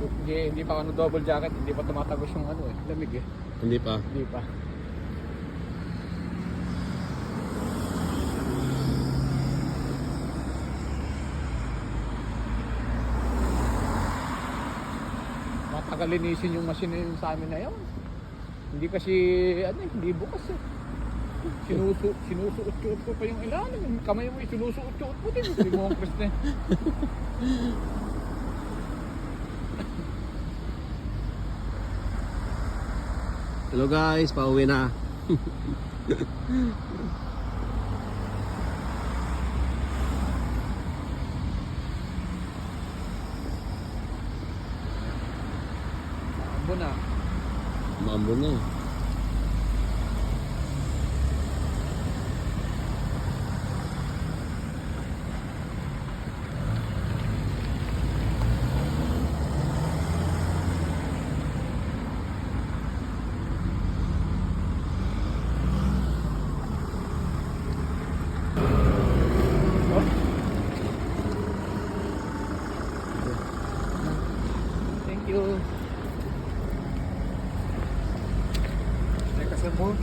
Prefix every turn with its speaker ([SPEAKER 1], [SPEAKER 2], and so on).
[SPEAKER 1] Hindi pa ano double jacket, hindi pa tumatagos yung ano eh, lamig eh.
[SPEAKER 2] Hindi pa.
[SPEAKER 1] Hindi pa. Matagal linisin yung machine na yun sa amin na yun. Hindi kasi ano eh, hindi bukas eh. Sinusuot-suot ko pa yung ilalim. Yung kamay mo sinusuot-suot mo din. Hindi mo ang Chris.
[SPEAKER 2] Hello guys, pauwi na.
[SPEAKER 1] Abo na.
[SPEAKER 2] Mambo na.
[SPEAKER 1] Thank you. May kasabot.